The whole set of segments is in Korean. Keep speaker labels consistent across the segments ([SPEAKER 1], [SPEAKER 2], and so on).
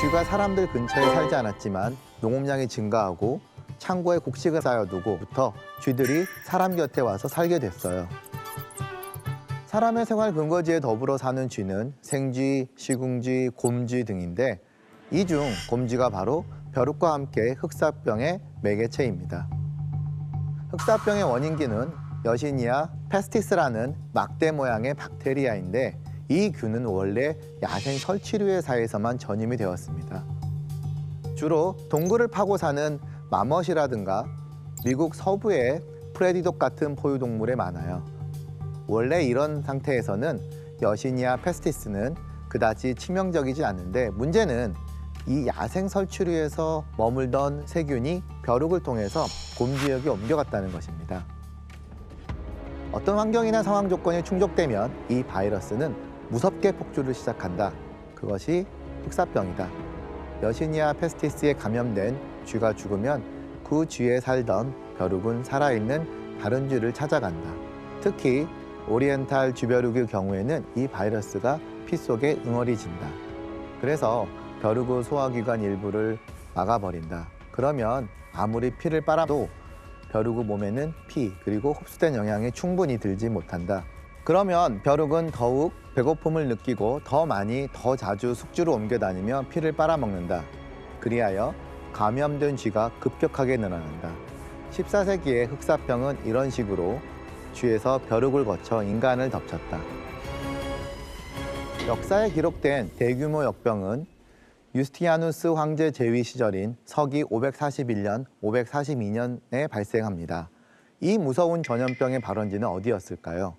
[SPEAKER 1] 쥐가 사람들 근처에 살지 않았지만 농업량이 증가하고 창고에 곡식을 쌓아두고부터 쥐들이 사람 곁에 와서 살게 됐어요. 사람의 생활 근거지에 더불어 사는 쥐는 생쥐, 시궁쥐, 곰쥐 등인데 이 중 곰쥐가 바로 벼룩과 함께 흑사병의 매개체입니다. 흑사병의 원인균은 여시니아 페스티스라는 막대 모양의 박테리아인데 이 균은 원래 야생 설치류의 사이에서만 전염이 되었습니다. 주로 동굴을 파고 사는 마멋이라든가 미국 서부의 프레디독 같은 포유동물에 많아요. 원래 이런 상태에서는 여시니아 페스티스는 그다지 치명적이지 않는데 문제는 이 야생 설치류에서 머물던 세균이 벼룩을 통해서 곰쥐역에 옮겨갔다는 것입니다. 어떤 환경이나 상황 조건이 충족되면 이 바이러스는 무섭게 폭주를 시작한다. 그것이 흑사병이다. 여시니아 페스티스에 감염된 쥐가 죽으면 그 쥐에 살던 벼룩은 살아있는 다른 쥐를 찾아간다. 특히 오리엔탈 쥐벼룩의 경우에는 이 바이러스가 피 속에 응어리진다. 그래서 벼룩의 소화기관 일부를 막아버린다. 그러면 아무리 피를 빨아도 벼룩의 몸에는 피 그리고 흡수된 영양이 충분히 들지 못한다. 그러면 벼룩은 더욱 배고픔을 느끼고 더 많이 더 자주 숙주로 옮겨 다니며 피를 빨아먹는다. 그리하여 감염된 쥐가 급격하게 늘어난다. 14세기의 흑사병은 이런 식으로 쥐에서 벼룩을 거쳐 인간을 덮쳤다. 역사에 기록된 대규모 역병은 유스티아누스 황제 재위 시절인 서기 541년, 542년에 발생합니다. 이 무서운 전염병의 발원지는 어디였을까요?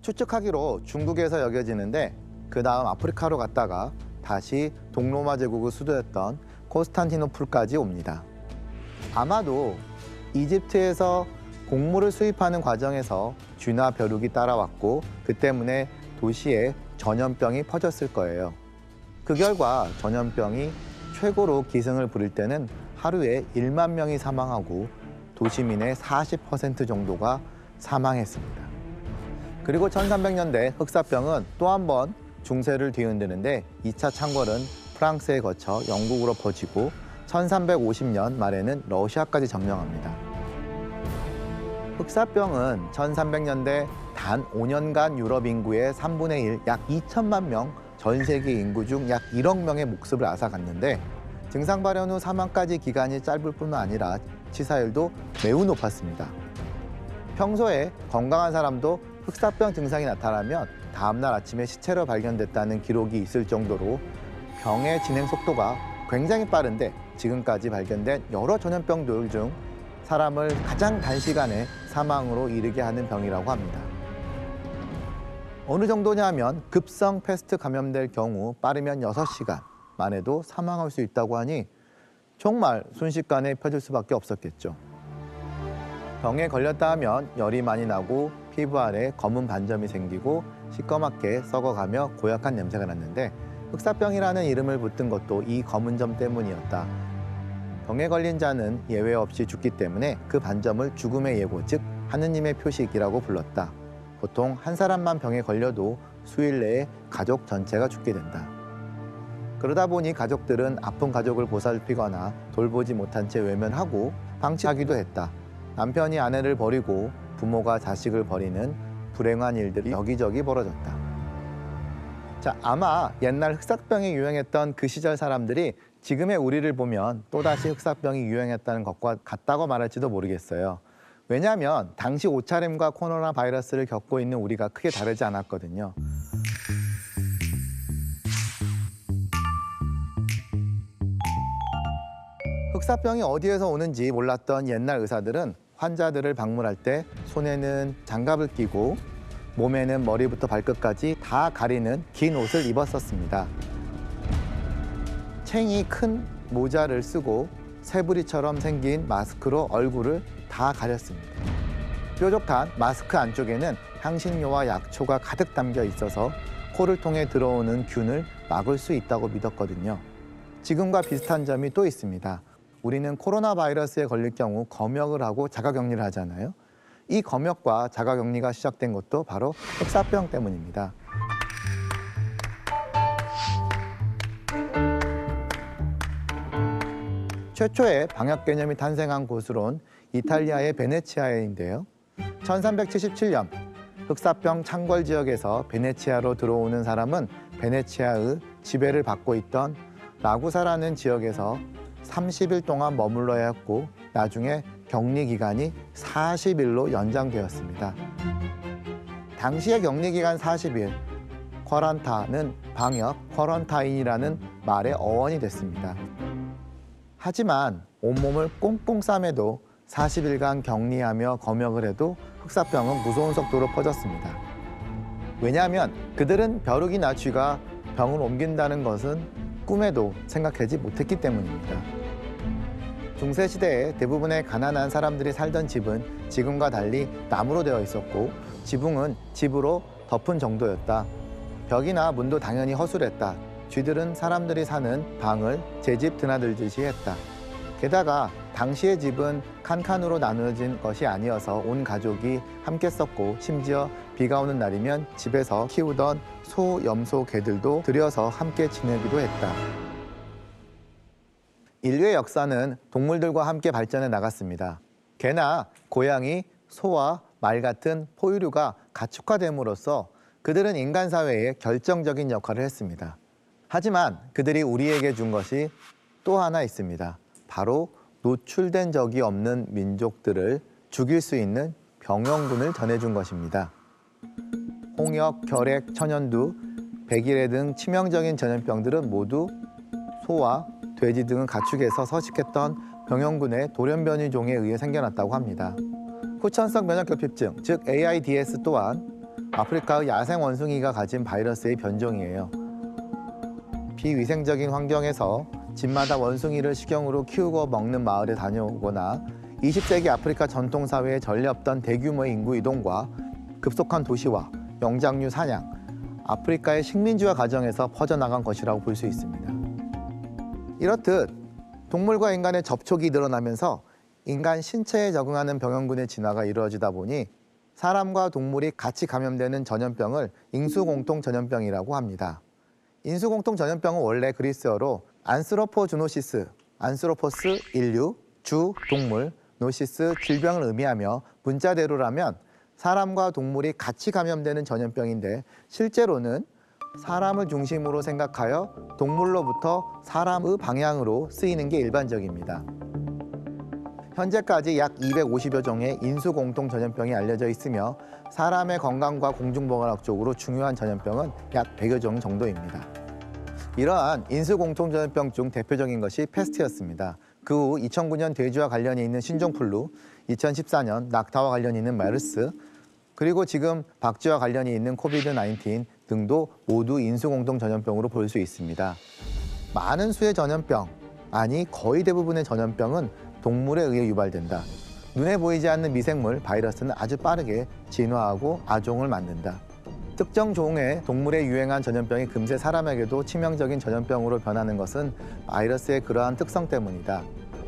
[SPEAKER 1] 추측하기로 중국에서 여겨지는데 그 다음 아프리카로 갔다가 다시 동로마 제국의 수도였던 콘스탄티노플까지 옵니다. 아마도 이집트에서 곡물을 수입하는 과정에서 쥐나 벼룩이 따라왔고 그 때문에 도시에 전염병이 퍼졌을 거예요. 그 결과 전염병이 최고로 기승을 부릴 때는 하루에 1만 명이 사망하고 도시민의 40% 정도가 사망했습니다. 그리고 1300년대 흑사병은 또 한 번 중세를 뒤흔드는데 2차 창궐은 프랑스에 거쳐 영국으로 퍼지고 1350년 말에는 러시아까지 점령합니다. 흑사병은 1300년대 단 5년간 유럽 인구의 3분의 1, 약 2천만 명, 전 세계 인구 중 약 1억 명의 목숨을 앗아갔는데 증상 발현 후 사망까지 기간이 짧을 뿐만 아니라 치사율도 매우 높았습니다. 평소에 건강한 사람도 흑사병 증상이 나타나면 다음날 아침에 시체로 발견됐다는 기록이 있을 정도로 병의 진행 속도가 굉장히 빠른데 지금까지 발견된 여러 전염병들 중 사람을 가장 단시간에 사망으로 이르게 하는 병이라고 합니다. 어느 정도냐면 급성 패스트 감염될 경우 빠르면 6시간 만에도 사망할 수 있다고 하니 정말 순식간에 퍼질 수밖에 없었겠죠. 병에 걸렸다 하면 열이 많이 나고 피부 아래 검은 반점이 생기고 시꺼멓게 썩어가며 고약한 냄새가 났는데 흑사병이라는 이름을 붙든 것도 이 검은 점 때문이었다. 병에 걸린 자는 예외 없이 죽기 때문에 그 반점을 죽음의 예고, 즉 하느님의 표식이라고 불렀다. 보통 한 사람만 병에 걸려도 수일 내에 가족 전체가 죽게 된다. 그러다 보니 가족들은 아픈 가족을 보살피거나 돌보지 못한 채 외면하고 방치하기도 했다. 남편이 아내를 버리고 부모가 자식을 버리는 불행한 일들이 여기저기 벌어졌다. 자, 아마 옛날 흑사병이 유행했던 그 시절 사람들이 지금의 우리를 보면 또다시 흑사병이 유행했다는 것과 같다고 말할지도 모르겠어요. 왜냐하면 당시 옷차림과 코로나 바이러스를 겪고 있는 우리가 크게 다르지 않았거든요. 흑사병이 어디에서 오는지 몰랐던 옛날 의사들은 환자들을 방문할 때 손에는 장갑을 끼고 몸에는 머리부터 발끝까지 다 가리는 긴 옷을 입었었습니다. 챙이 큰 모자를 쓰고 새부리처럼 생긴 마스크로 얼굴을 다 가렸습니다. 뾰족한 마스크 안쪽에는 향신료와 약초가 가득 담겨 있어서 코를 통해 들어오는 균을 막을 수 있다고 믿었거든요. 지금과 비슷한 점이 또 있습니다. 우리는 코로나 바이러스에 걸릴 경우 검역을 하고 자가격리를 하잖아요. 이 검역과 자가격리가 시작된 것도 바로 흑사병 때문입니다. 최초의 방역 개념이 탄생한 곳으론 이탈리아의 베네치아인데요. 1377년 흑사병 창궐 지역에서 베네치아로 들어오는 사람은 베네치아의 지배를 받고 있던 라구사라는 지역에서 30일 동안 머물러야 했고 나중에 격리 기간이 40일로 연장되었습니다. 당시의 격리 기간 40일, 쿼런타는 방역, 쿼런타인이라는 말의 어원이 됐습니다. 하지만 온몸을 꽁꽁 싸매도 40일간 격리하며 검역을 해도 흑사병은 무서운 속도로 퍼졌습니다. 왜냐하면 그들은 벼룩이나 쥐가 병을 옮긴다는 것은 꿈에도 생각하지 못했기 때문입니다. 중세시대에 대부분의 가난한 사람들이 살던 집은 지금과 달리 나무로 되어 있었고 지붕은 집으로 덮은 정도였다. 벽이나 문도 당연히 허술했다. 쥐들은 사람들이 사는 방을 제 집 드나들듯이 했다. 게다가 당시의 집은 칸칸으로 나누어진 것이 아니어서 온 가족이 함께 썼고 심지어 비가 오는 날이면 집에서 키우던 소, 염소, 개들도 들여서 함께 지내기도 했다. 인류의 역사는 동물들과 함께 발전해 나갔습니다. 개나 고양이, 소와 말 같은 포유류가 가축화됨으로써 그들은 인간 사회에 결정적인 역할을 했습니다. 하지만 그들이 우리에게 준 것이 또 하나 있습니다. 바로 노출된 적이 없는 민족들을 죽일 수 있는 병영군을 전해준 것입니다. 홍역, 결핵, 천연두, 백일해 등 치명적인 전염병들은 모두 소와 돼지 등은 가축에서 서식했던 병영군의 돌연변이종에 의해 생겨났다고 합니다. 후천성 면역결핍증, 즉 AIDS 또한 아프리카의 야생 원숭이가 가진 바이러스의 변종이에요. 비위생적인 환경에서 집마다 원숭이를 식용으로 키우고 먹는 마을에 다녀오거나 20세기 아프리카 전통사회에 전례 없던 대규모의 인구 이동과 급속한 도시화, 영장류 사냥, 아프리카의 식민지화 과정에서 퍼져나간 것이라고 볼 수 있습니다. 이렇듯 동물과 인간의 접촉이 늘어나면서 인간 신체에 적응하는 병영군의 진화가 이루어지다 보니 사람과 동물이 같이 감염되는 전염병을 인수공통 전염병이라고 합니다. 인수공통 전염병은 원래 그리스어로 안스로포주노시스, 안스로포스 인류, 주 동물, 노시스 질병을 의미하며 문자대로라면 사람과 동물이 같이 감염되는 전염병인데 실제로는 사람을 중심으로 생각하여 동물로부터 사람의 방향으로 쓰이는 게 일반적입니다. 현재까지 약 250여 종의 인수공통 전염병이 알려져 있으며 사람의 건강과 공중보건학 쪽으로 중요한 전염병은 약 100여 종 정도입니다. 이러한 인수공통 전염병 중 대표적인 것이 패스트였습니다. 그 후 2009년 돼지와 관련이 있는 신종플루, 2014년 낙타와 관련이 있는 메르스, 그리고 지금 박쥐와 관련이 있는 코비드-19 등도 모두 인수공통 전염병으로 볼 수 있습니다. 많은 수의 전염병, 아니 거의 대부분의 전염병은 동물에 의해 유발된다. 눈에 보이지 않는 미생물, 바이러스는 아주 빠르게 진화하고 아종을 만든다. 특정 종의 동물에 유행한 전염병이 금세 사람에게도 치명적인 전염병으로 변하는 것은 바이러스의 그러한 특성 때문이다.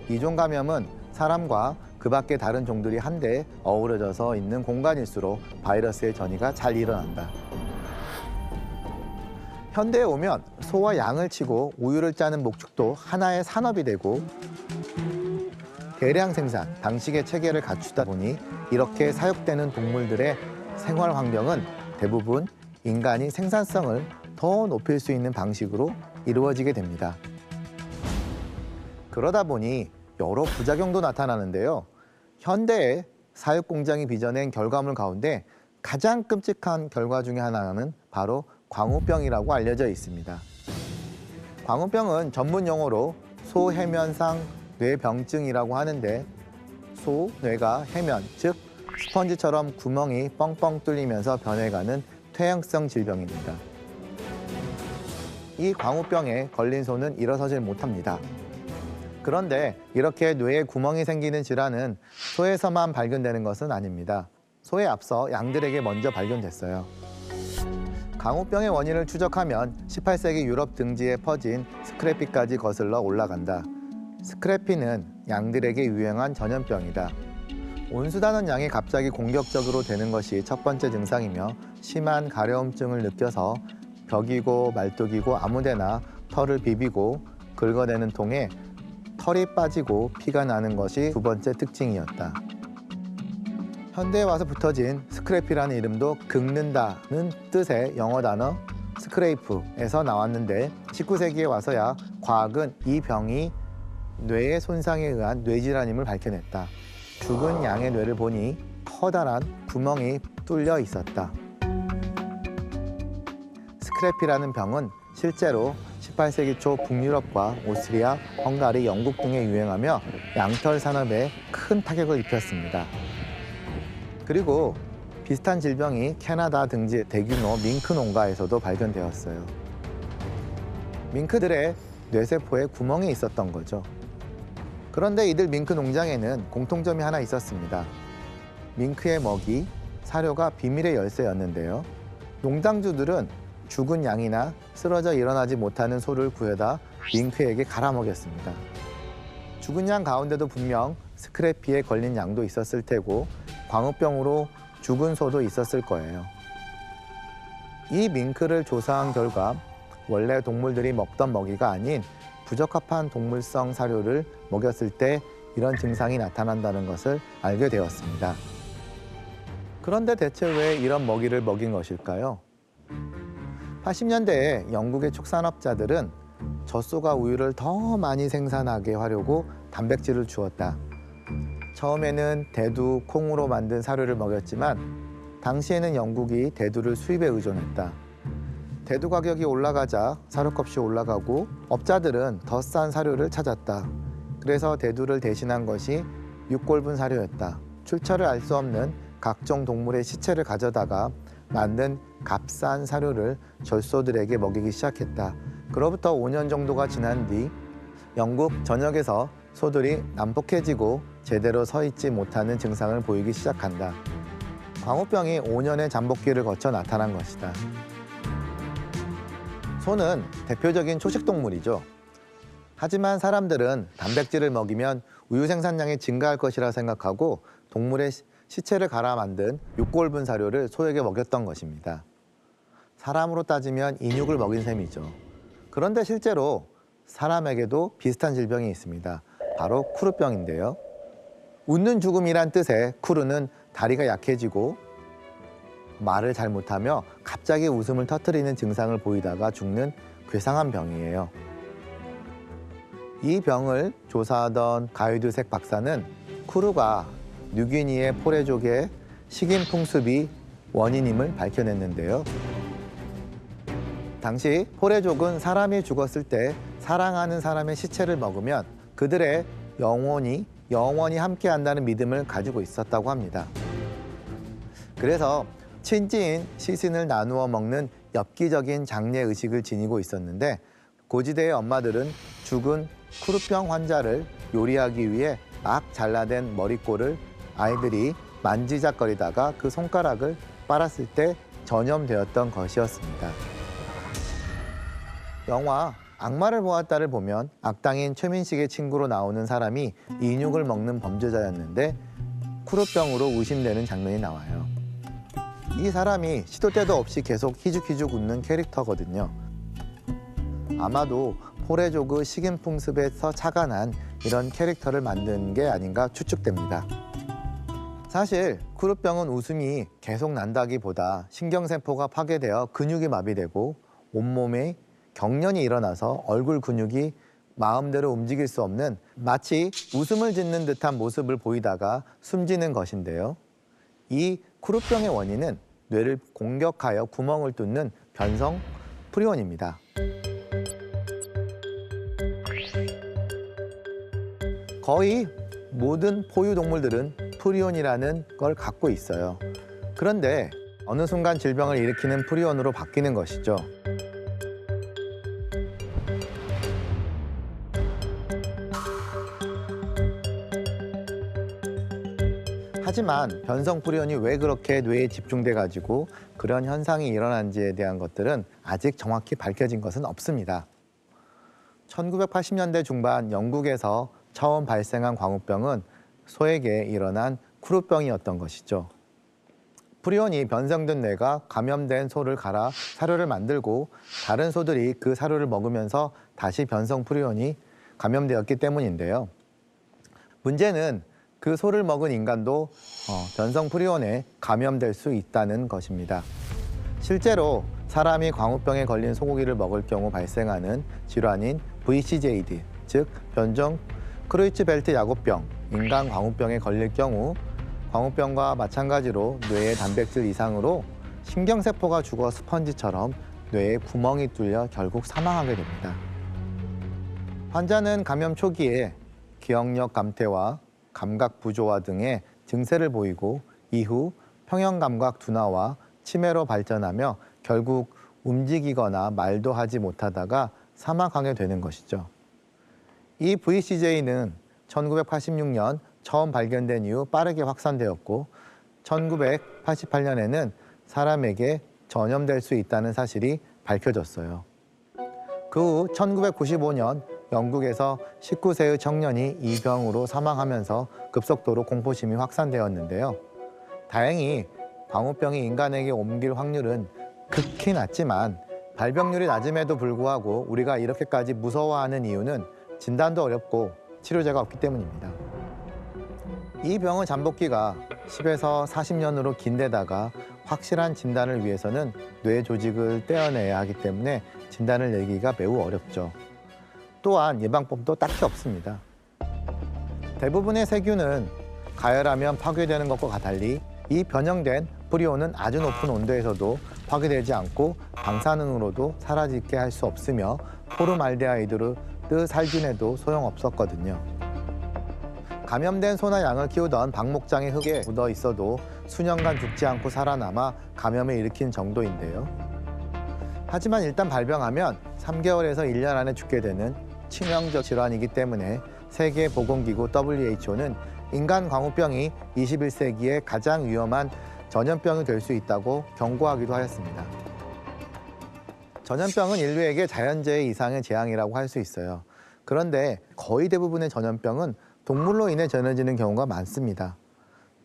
[SPEAKER 1] 이종 감염은 사람과 그 밖의 다른 종들이 한데 어우러져서 있는 공간일수록 바이러스의 전이가 잘 일어난다. 현대에 오면 소와 양을 치고 우유를 짜는 목축도 하나의 산업이 되고 대량 생산, 방식의 체계를 갖추다 보니 이렇게 사육되는 동물들의 생활 환경은 대부분 인간이 생산성을 더 높일 수 있는 방식으로 이루어지게 됩니다. 그러다 보니 여러 부작용도 나타나는데요. 현대의 사육 공장이 빚어낸 결과물 가운데 가장 끔찍한 결과 중에 하나는 바로 광우병이라고 알려져 있습니다. 광우병은 전문 용어로 소해면상 뇌병증이라고 하는데 소, 뇌가 해면, 즉 스펀지처럼 구멍이 뻥뻥 뚫리면서 변해가는 퇴행성 질병입니다. 이 광우병에 걸린 소는 일어서질 못합니다. 그런데 이렇게 뇌에 구멍이 생기는 질환은 소에서만 발견되는 것은 아닙니다. 소에 앞서 양들에게 먼저 발견됐어요. 광우병의 원인을 추적하면 18세기 유럽 등지에 퍼진 스크래피까지 거슬러 올라간다. 스크래피는 양들에게 유행한 전염병이다. 온수다는 양이 갑자기 공격적으로 되는 것이 첫 번째 증상이며 심한 가려움증을 느껴서 벽이고 말뚝이고 아무데나 털을 비비고 긁어내는 통에 털이 빠지고 피가 나는 것이 두 번째 특징이었다. 현대에 와서 붙어진 스크래피라는 이름도 긁는다는 뜻의 영어 단어 스크레이프에서 나왔는데 19세기에 와서야 과학은 이 병이 뇌의 손상에 의한 뇌질환임을 밝혀냈다. 죽은 양의 뇌를 보니 커다란 구멍이 뚫려 있었다. 스크래피라는 병은 실제로 18세기 초 북유럽과 오스트리아, 헝가리, 영국 등에 유행하며 양털 산업에 큰 타격을 입혔습니다. 그리고 비슷한 질병이 캐나다 등지 대규모 밍크 농가에서도 발견되었어요. 밍크들의 뇌세포에 구멍이 있었던 거죠. 그런데 이들 밍크 농장에는 공통점이 하나 있었습니다. 밍크의 먹이, 사료가 비밀의 열쇠였는데요. 농장주들은 죽은 양이나 쓰러져 일어나지 못하는 소를 구해다 밍크에게 갈아먹였습니다. 죽은 양 가운데도 분명 스크래피에 걸린 양도 있었을 테고 광우병으로 죽은 소도 있었을 거예요. 이 밍크를 조사한 결과 원래 동물들이 먹던 먹이가 아닌 부적합한 동물성 사료를 먹였을 때 이런 증상이 나타난다는 것을 알게 되었습니다. 그런데 대체 왜 이런 먹이를 먹인 것일까요? 80년대에 영국의 축산업자들은 젖소가 우유를 더 많이 생산하게 하려고 단백질을 주었다. 처음에는 대두, 콩으로 만든 사료를 먹였지만 당시에는 영국이 대두를 수입에 의존했다. 대두 가격이 올라가자 사료값이 올라가고 업자들은 더 싼 사료를 찾았다. 그래서 대두를 대신한 것이 육골분 사료였다. 출처를 알 수 없는 각종 동물의 시체를 가져다가 만든 값싼 사료를 젖소들에게 먹이기 시작했다. 그로부터 5년 정도가 지난 뒤 영국 전역에서 소들이 난폭해지고 제대로 서 있지 못하는 증상을 보이기 시작한다. 광우병이 5년의 잠복기를 거쳐 나타난 것이다. 소는 대표적인 초식동물이죠. 하지만 사람들은 단백질을 먹이면 우유 생산량이 증가할 것이라 생각하고 동물의 시체를 갈아 만든 육골분 사료를 소에게 먹였던 것입니다. 사람으로 따지면 인육을 먹인 셈이죠. 그런데 실제로 사람에게도 비슷한 질병이 있습니다. 바로 쿠르병인데요. 웃는 죽음이란 뜻의 쿠르는 다리가 약해지고 말을 잘 못하며 갑자기 웃음을 터뜨리는 증상을 보이다가 죽는 괴상한 병이에요. 이 병을 조사하던 가이드색 박사는 쿠르가 뉴기니의 포레족의 식인풍습이 원인임을 밝혀냈는데요. 당시 포레족은 사람이 죽었을 때 사랑하는 사람의 시체를 먹으면 그들의 영혼이 함께한다는 믿음을 가지고 있었다고 합니다. 그래서 친지인 시신을 나누어 먹는 엽기적인 장례 의식을 지니고 있었는데 고지대의 엄마들은 죽은 쿠르병 환자를 요리하기 위해 막 잘라낸 머리꼴을 아이들이 만지작거리다가 그 손가락을 빨았을 때 전염되었던 것이었습니다. 영화 악마를 보았다를 보면 악당인 최민식의 친구로 나오는 사람이 인육을 먹는 범죄자였는데 쿠르병으로 의심되는 장면이 나와요. 이 사람이 시도 때도 없이 계속 희죽희죽 웃는 캐릭터거든요. 아마도 포레조그 식인풍습에서 착안한 이런 캐릭터를 만든 게 아닌가 추측됩니다. 사실 쿠르병은 웃음이 계속 난다기보다 신경세포가 파괴되어 근육이 마비되고 온몸에 경련이 일어나서 얼굴 근육이 마음대로 움직일 수 없는 마치 웃음을 짓는 듯한 모습을 보이다가 숨지는 것인데요. 이 쿠르병의 원인은 뇌를 공격하여 구멍을 뚫는 변성 프리온입니다. 거의 모든 포유동물들은 프리온이라는 걸 갖고 있어요. 그런데 어느 순간 질병을 일으키는 프리온으로 바뀌는 것이죠. 하지만 변성 프리온이 왜 그렇게 뇌에 집중돼 가지고 그런 현상이 일어난지에 대한 것들은 아직 정확히 밝혀진 것은 없습니다. 1980년대 중반 영국에서 처음 발생한 광우병은 소에게 일어난 쿠르병이었던 것이죠. 프리온이 변성된 뇌가 감염된 소를 갈아 사료를 만들고 다른 소들이 그 사료를 먹으면서 다시 변성 프리온이 감염되었기 때문인데요. 문제는 그 소를 먹은 인간도 변성 프리온에 감염될 수 있다는 것입니다. 실제로 사람이 광우병에 걸린 소고기를 먹을 경우 발생하는 질환인 VCJD, 즉 변종 크루이츠벨트 야구병, 인간 광우병에 걸릴 경우 광우병과 마찬가지로 뇌의 단백질 이상으로 신경세포가 죽어 스펀지처럼 뇌에 구멍이 뚫려 결국 사망하게 됩니다. 환자는 감염 초기에 기억력 감퇴와 감각 부조화 등의 증세를 보이고 이후 평형감각 둔화와 치매로 발전하며 결국 움직이거나 말도 하지 못하다가 사망하게 되는 것이죠. 이 VCJ는 1986년 처음 발견된 이후 빠르게 확산되었고 1988년에는 사람에게 전염될 수 있다는 사실이 밝혀졌어요. 그 후 1995년 영국에서 19세의 청년이 이 병으로 사망하면서 급속도로 공포심이 확산되었는데요. 다행히 광우병이 인간에게 옮길 확률은 극히 낮지만 발병률이 낮음에도 불구하고 우리가 이렇게까지 무서워하는 이유는 진단도 어렵고 치료제가 없기 때문입니다. 이 병의 잠복기가 10에서 40년으로 긴데다가 확실한 진단을 위해서는 뇌 조직을 떼어내야 하기 때문에 진단을 내기가 매우 어렵죠. 또한 예방법도 딱히 없습니다. 대부분의 세균은 가열하면 파괴되는 것과 달리 이 변형된 프리온은 아주 높은 온도에서도 파괴되지 않고 방사능으로도 사라지게 할 수 없으며 포름알데하이드 살균해도 소용없었거든요. 감염된 소나 양을 키우던 방목장의 흙에 묻어 있어도 수년간 죽지 않고 살아남아 감염을 일으킨 정도인데요. 하지만 일단 발병하면 3개월에서 1년 안에 죽게 되는 치명적 질환이기 때문에 세계보건기구 WHO는 인간 광우병이 21세기의 가장 위험한 전염병이 될 수 있다고 경고하기도 하였습니다. 전염병은 인류에게 자연재해 이상의 재앙이라고 할 수 있어요. 그런데 거의 대부분의 전염병은 동물로 인해 전해지는 경우가 많습니다.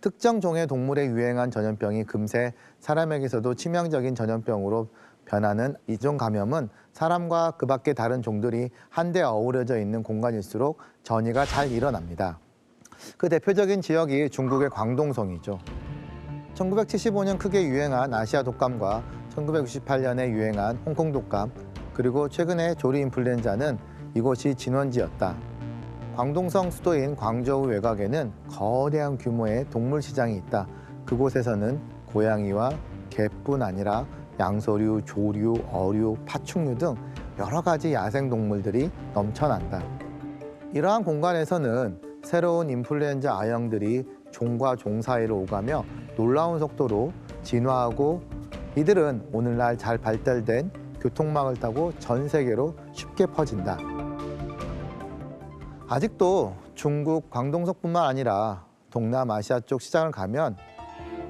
[SPEAKER 1] 특정 종의 동물에 유행한 전염병이 금세 사람에게서도 치명적인 전염병으로 변하는 이종 감염은 사람과 그 밖의 다른 종들이 한데 어우러져 있는 공간일수록 전이가 잘 일어납니다. 그 대표적인 지역이 중국의 광동성이죠. 1975년 크게 유행한 아시아 독감과 1968년에 유행한 홍콩 독감, 그리고 최근의 조리 인플루엔자는 이곳이 진원지였다. 광동성 수도인 광저우 외곽에는 거대한 규모의 동물 시장이 있다. 그곳에서는 고양이와 개뿐 아니라 양서류, 조류, 어류, 파충류 등 여러 가지 야생 동물들이 넘쳐난다. 이러한 공간에서는 새로운 인플루엔자 아형들이 종과 종 사이를 오가며 놀라운 속도로 진화하고 이들은 오늘날 잘 발달된 교통망을 타고 전 세계로 쉽게 퍼진다. 아직도 중국 광동성뿐만 아니라 동남아시아 쪽 시장을 가면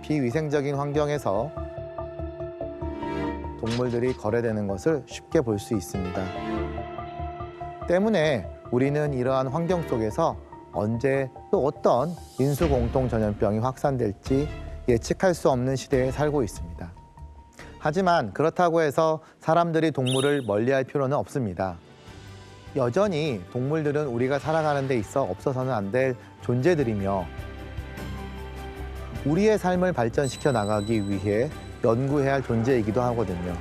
[SPEAKER 1] 비위생적인 환경에서 동물들이 거래되는 것을 쉽게 볼 수 있습니다. 때문에 우리는 이러한 환경 속에서 언제 또 어떤 인수공통 전염병이 확산될지 예측할 수 없는 시대에 살고 있습니다. 하지만 그렇다고 해서 사람들이 동물을 멀리할 필요는 없습니다. 여전히 동물들은 우리가 살아가는 데 있어 없어서는 안 될 존재들이며 우리의 삶을 발전시켜 나가기 위해 연구해야 할 존재이기도 하거든요.